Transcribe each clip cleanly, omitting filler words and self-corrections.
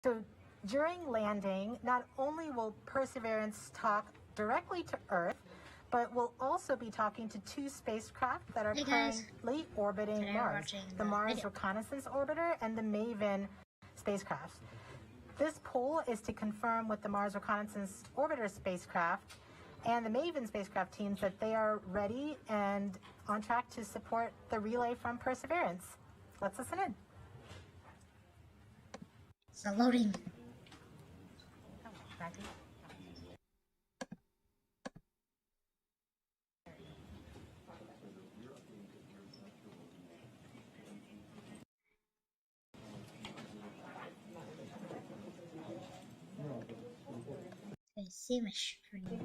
So during landing, not only will Perseverance talk directly to Earth, but we'll also be talking to two spacecraft that are currently orbiting Mars, the Mars Reconnaissance Orbiter and the MAVEN spacecraft. This poll is to confirm with the Mars Reconnaissance Orbiter spacecraft and the MAVEN spacecraft teams that they are ready and on track to support the relay from Perseverance. Let's listen in. It's not loading. I see my screen.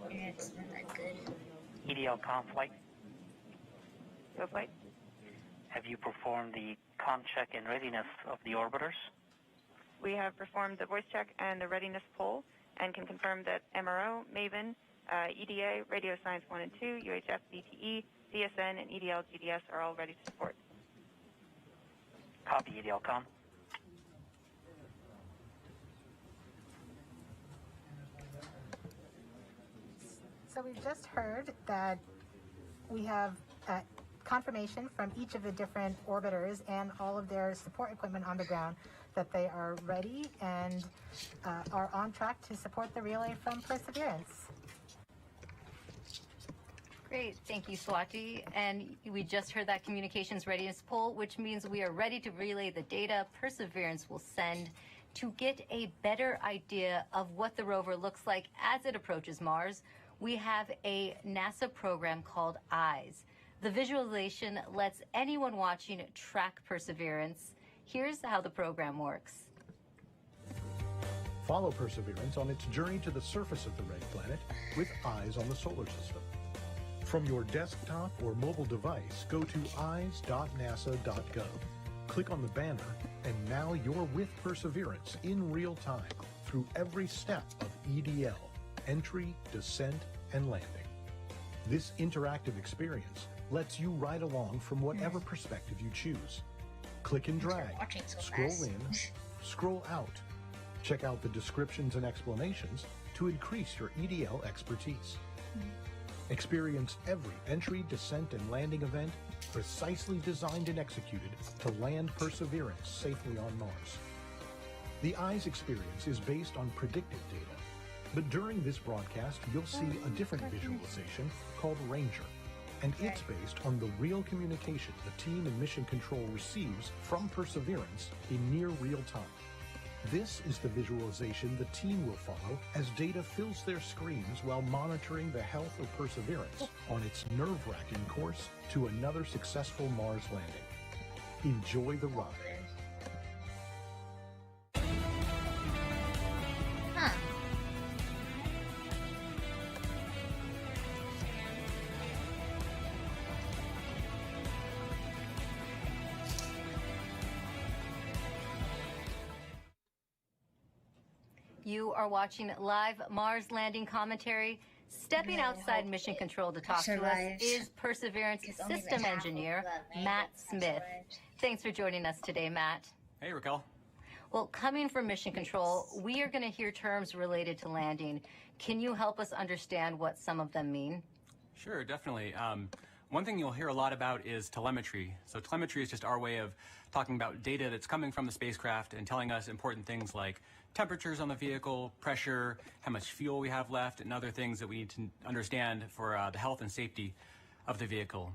It's not that good. EDL conflict. Go flight. Have you performed the comm check and readiness of the orbiters? We have performed the voice check and the readiness poll and can confirm that MRO, MAVEN, EDA, Radio Science 1 and 2, UHF, DTE, CSN, and EDL GDS are all ready to support. Copy, EDL comm. So we've just heard that we have confirmation from each of the different orbiters and all of their support equipment on the ground that they are ready and are on track to support the relay from Perseverance. Great, thank you, Swati. And we just heard that communications readiness poll, which means we are ready to relay the data Perseverance will send to get a better idea of what the rover looks like as it approaches Mars. We have a NASA program called EYES. The visualization lets anyone watching track Perseverance. Here's how the program works. Follow Perseverance on its journey to the surface of the red planet with eyes on the solar system. From your desktop or mobile device, go to eyes.nasa.gov. Click on the banner, and now you're with Perseverance in real time through every step of EDL, entry, descent, and landing. This interactive experience lets you ride along from whatever perspective you choose. Click and drag, scroll in, scroll out. Check out the descriptions and explanations to increase your EDL expertise. Experience every entry, descent, and landing event precisely designed and executed to land Perseverance safely on Mars. The EYES experience is based on predictive data, but during this broadcast, you'll see a different visualization called Ranger, and it's based on the real communication the team in Mission Control receives from Perseverance in near real time. This is the visualization the team will follow as data fills their screens while monitoring the health of Perseverance on its nerve-wracking course to another successful Mars landing. Enjoy the ride. You are watching live Mars landing commentary. Stepping outside Mission Control to talk to us is Perseverance System Engineer Matt Smith. Thanks for joining us today, Matt. Hey, Raquel. Well, coming from Mission Control, we are going to hear terms related to landing. Can you help us understand what some of them mean? Sure, definitely. One thing you'll hear a lot about is telemetry. So telemetry is just our way of talking about data that's coming from the spacecraft and telling us important things like temperatures on the vehicle, pressure, how much fuel we have left, and other things that we need to understand for the health and safety of the vehicle.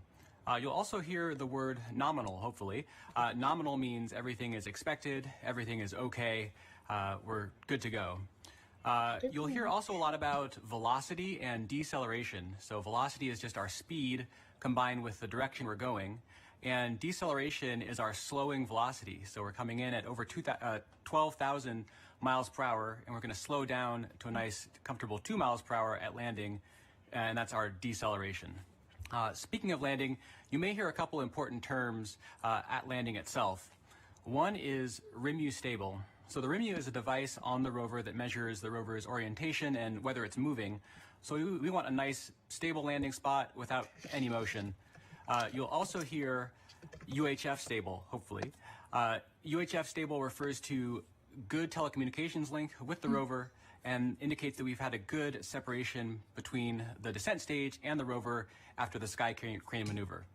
You'll also hear the word nominal, hopefully. Nominal means everything is expected, everything is okay, we're good to go. You'll hear also a lot about velocity and deceleration. So velocity is just our speed combined with the direction we're going. And deceleration is our slowing velocity. So we're coming in at over 12,000 miles per hour, and we're going to slow down to a nice, comfortable 2 miles per hour at landing, and that's our deceleration. Speaking of landing, you may hear a couple important terms at landing itself. One is RIMU stable. So the RIMU is a device on the rover that measures the rover's orientation and whether it's moving. So we want a nice, stable landing spot without any motion. You'll also hear UHF stable, hopefully. UHF stable refers to good telecommunications link with the rover and indicates that we've had a good separation between the descent stage and the rover after the sky crane maneuver.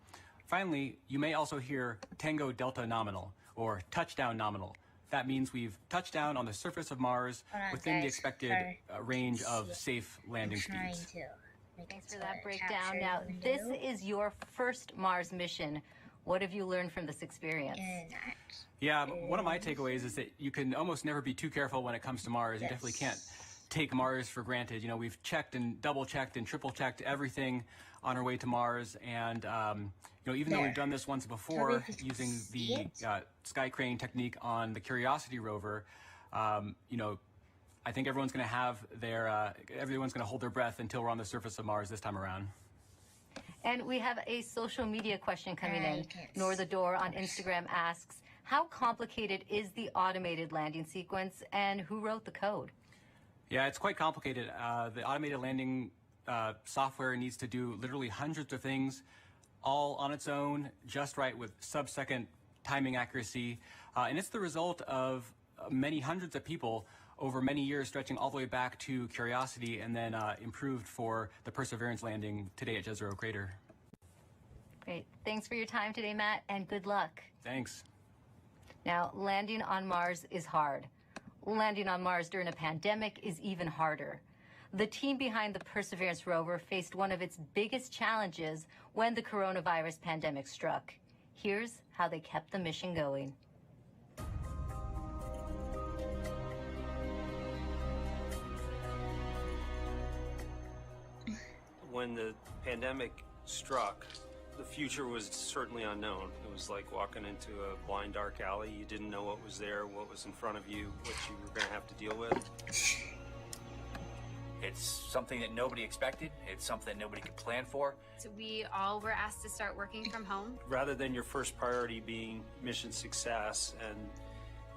Finally, you may also hear Tango Delta nominal or touchdown nominal. That means we've touched down on the surface of Mars within the expected range of safe landing speeds. Thanks for that breakdown. Now, this is your first Mars mission. What have you learned from this experience? Yeah, one of my takeaways is that you can almost never be too careful when it comes to Mars. You definitely can't take Mars for granted. You know, we've checked and double-checked and triple-checked everything on our way to Mars. And, you know, even though we've done this once before using the sky crane technique on the Curiosity rover, you know, I think everyone's going to have their, everyone's going to hold their breath until we're on the surface of Mars this time around. And we have a social media question coming in. Nor the Door on Instagram asks, how complicated is the automated landing sequence and who wrote the code? Yeah, it's quite complicated. The automated landing software needs to do literally hundreds of things all on its own, just right with sub-second timing accuracy. And it's the result of many hundreds of people over many years, stretching all the way back to Curiosity and then improved for the Perseverance landing today at Jezero Crater. Great. Thanks for your time today, Matt, and good luck. Thanks. Now, landing on Mars is hard. Landing on Mars during a pandemic is even harder. The team behind the Perseverance rover faced one of its biggest challenges when the coronavirus pandemic struck. Here's how they kept the mission going. When the pandemic struck, the future was certainly unknown. It was like walking into a blind, dark alley. You didn't know what was there, what was in front of you, what you were going to have to deal with. It's something that nobody expected. It's something that nobody could plan for. So we all were asked to start working from home. Rather than your first priority being mission success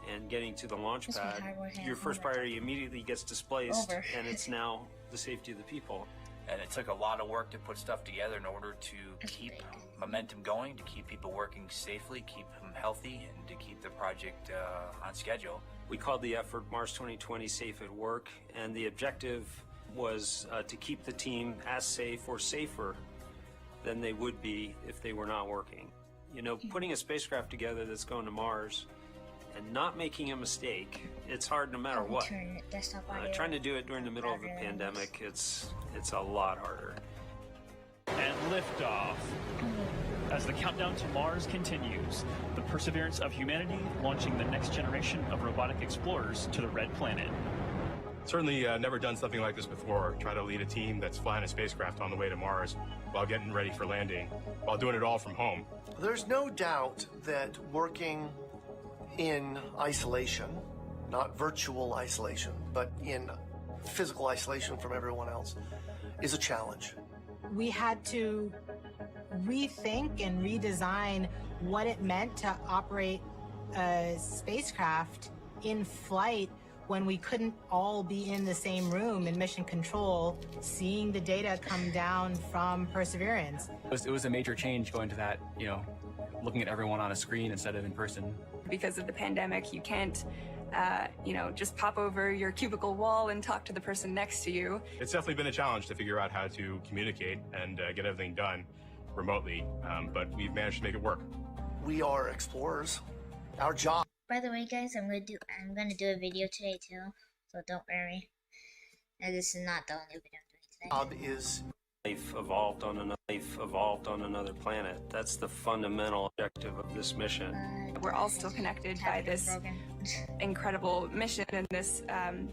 and getting to the launch pad, your first priority immediately gets displaced, and it's now the safety of the people. And it took a lot of work to put stuff together in order to keep momentum going, to keep people working safely, keep them healthy, and to keep the project on schedule. We called the effort Mars 2020 Safe at Work, and the objective was to keep the team as safe or safer than they would be if they were not working. You know, putting a spacecraft together that's going to Mars and not making a mistake, it's hard no matter what. Trying to do it during the middle of a pandemic, it's a lot harder. And liftoff. As the countdown to Mars continues, the perseverance of humanity launching the next generation of robotic explorers to the Red Planet. Certainly never done something like this before. Try to lead a team that's flying a spacecraft on the way to Mars while getting ready for landing, while doing it all from home. There's no doubt that working in isolation, not virtual isolation, but in physical isolation from everyone else, is a challenge. We had to rethink and redesign what it meant to operate a spacecraft in flight when we couldn't all be in the same room in mission control, seeing the data come down from Perseverance. It was a major change going to that, you know, looking at everyone on a screen instead of in person. Because of the pandemic, you can't, you know, just pop over your cubicle wall and talk to the person next to you. It's definitely been a challenge to figure out how to communicate and get everything done remotely, but we've managed to make it work. We are explorers. Our job. By the way, guys, I'm gonna do a video today too, so don't worry. And this is not the only video I'm doing today. Is life evolved on another planet. That's the fundamental objective of this mission. We're all still connected by this incredible mission and this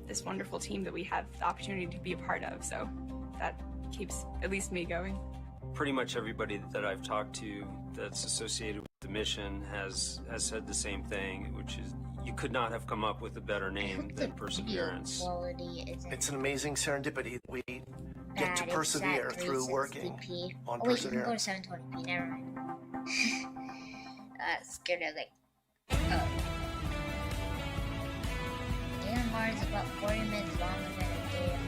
this wonderful team that we have the opportunity to be a part of. So that keeps at least me going. Pretty much everybody that I've talked to that's associated with the mission has said the same thing, which is you could not have come up with a better name than Perseverance. It's an amazing serendipity that we get to persevere through working on Perseverance. Oh, wait, you can go to 720p, never mind. Scared of like, oh. Day on Mars is about 40 minutes longer than a day on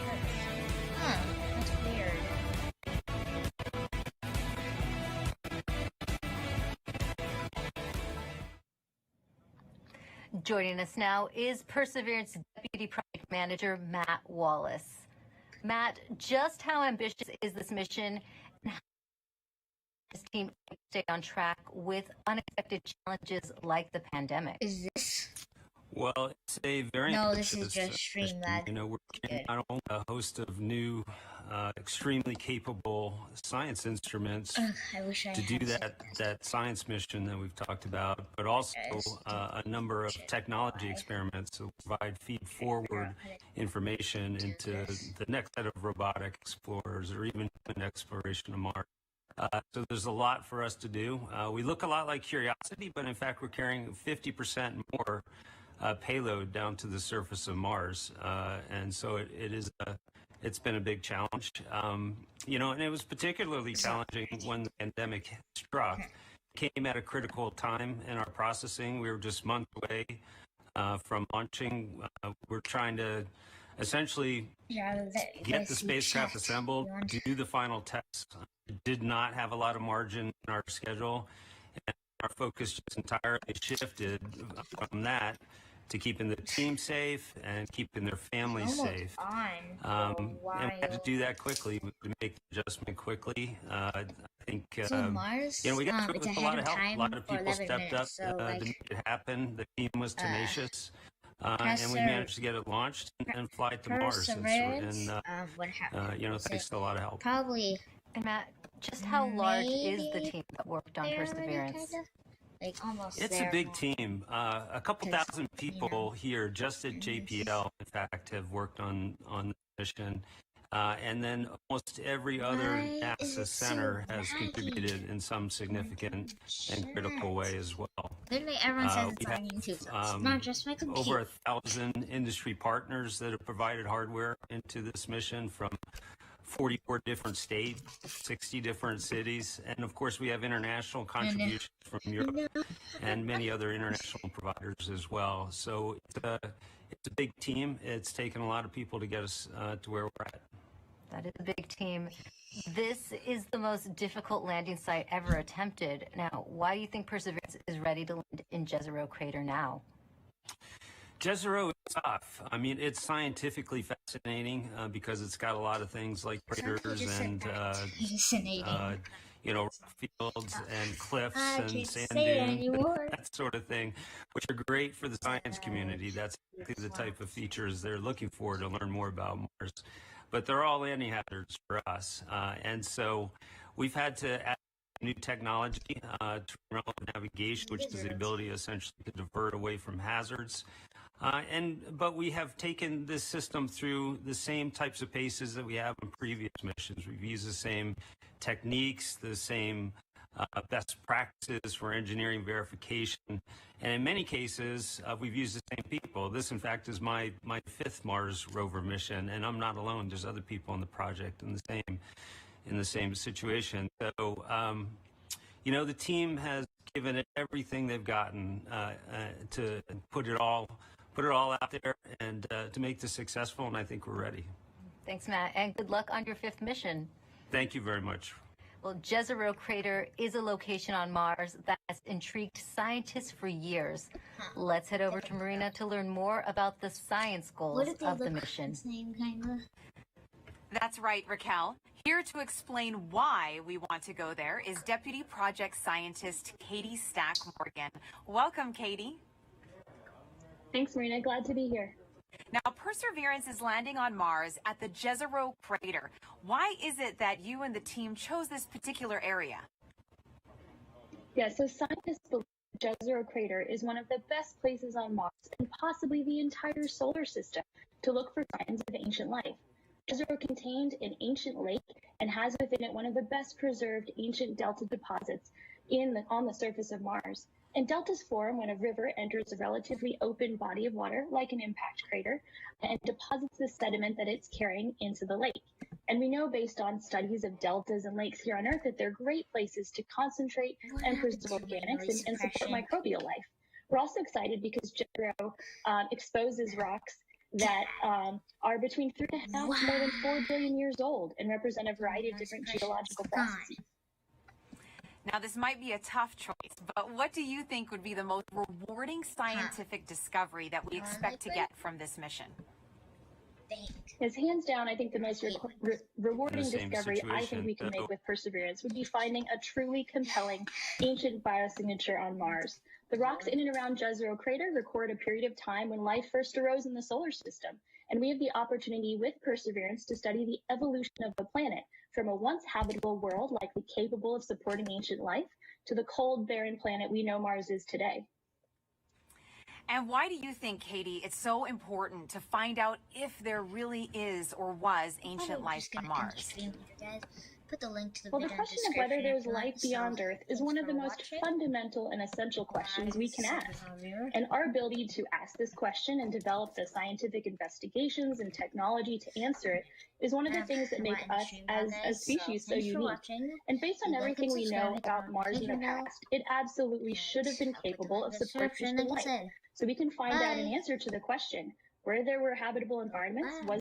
Earth. Huh, that's weird. Joining us now is Perseverance Deputy Project Manager Matt Wallace. Matt, just how ambitious is this mission, and how does this team stay on track with unexpected challenges like the pandemic? Is this? Well, it's a very No, this is ambitious just Streamlab. You know, we're getting not only a host of new, extremely capable science instruments I wish I to do had that science mission that we've talked about, but also a number of technology experiments that provide feed-forward information into the next set of robotic explorers or even an exploration of Mars. So there's a lot for us to do. We look a lot like Curiosity, but in fact we're carrying 50% more payload down to the surface of Mars, and so it's been a big challenge. You know, and it was particularly challenging when the pandemic struck. It came at a critical time in our processing. We were just months away from launching. We're trying to essentially get the spacecraft assembled, do the final tests. Did not have a lot of margin in our schedule, and our focus just entirely shifted from that to keeping the team safe and keeping their families safe. And we had to do that quickly, to make the adjustment quickly. I think, Mars, you know, we got through with a lot of help. A lot of people stepped up so to make it happen. The team was tenacious. And we managed to get it launched and fly it to Mars. And you know, thanks to a lot of help. Probably. And Matt, just how large is the team that worked on Perseverance? Like almost It's a big team. A couple thousand people here just at JPL, in fact, have worked on the mission. And then almost every other NASA center has contributed in some significant and critical way as well. Literally everyone says it's on YouTube. It's not just my computer. Over 1,000 industry partners that have provided hardware into this mission from 44 different states, 60 different cities, and of course we have international contributions from Europe and many other international providers as well. So it's a big team. It's taken a lot of people to get us to where we're at. That is a big team. This is the most difficult landing site ever attempted. Now, why do you think Perseverance is ready to land in Jezero Crater now? Jezero is tough. I mean, it's scientifically fascinating because it's got a lot of things like craters and you know, fields and cliffs and sand dunes, that sort of thing, which are great for the science community. That's exactly the type of features they're looking for to learn more about Mars. But they're all landing hazards for us, and so we've had to add new technology to remote navigation, which is the ability essentially to divert away from hazards. But we have taken this system through the same types of paces that we have in previous missions. We've used the same techniques, the same best practices for engineering verification, and in many cases, we've used the same people. This, in fact, is my fifth Mars rover mission, and I'm not alone. There's other people on the project in the same situation. So, you know, the team has given it everything they've gotten to put it all out there and to make this successful, and I think we're ready. Thanks, Matt, and good luck on your fifth mission. Thank you very much. Well, Jezero Crater is a location on Mars that has intrigued scientists for years. Let's head over to Marina to learn more about the science goals of the mission. That's right, Raquel. Here to explain why we want to go there is Deputy Project Scientist Katie Stack Morgan. Welcome, Katie. Thanks, Marina. Glad to be here. Now, Perseverance is landing on Mars at the Jezero Crater. Why is it that you and the team chose this particular area? Yeah, so scientists believe Jezero Crater is one of the best places on Mars and possibly the entire solar system to look for signs of ancient life. Jezero contained an ancient lake and has within it one of the best preserved ancient delta deposits on the surface of Mars. And deltas form when a river enters a relatively open body of water, like an impact crater, and deposits the sediment that it's carrying into the lake. And we know based on studies of deltas and lakes here on Earth that they're great places to concentrate and preserve organics and support microbial life. We're also excited because Jezero exposes rocks that are between 3.5 to more than 4 billion years old and represent a variety of different geological processes. Now, this might be a tough choice, but what do you think would be the most rewarding scientific discovery that we expect to get from this mission? Yes, hands down, I think the most rewarding discovery I think we can make with Perseverance would be finding a truly compelling ancient biosignature on Mars. The rocks in and around Jezero crater record a period of time when life first arose in the solar system, and we have the opportunity with Perseverance to study the evolution of the planet from a once habitable world likely capable of supporting ancient life to the cold, barren planet we know Mars is today. And why do you think, Katie, it's so important to find out if there really is or was ancient life on Mars? Put the link to the Well, the question of whether there's life beyond Earth is one of the most fundamental and essential questions we can ask. And our ability to ask this question and develop the scientific investigations and technology to answer it is one of the things that make us as a species so unique. And based on everything we know about Mars in the past, it absolutely should have been capable of supporting life. So we can find out an answer to the question, where there were habitable environments, was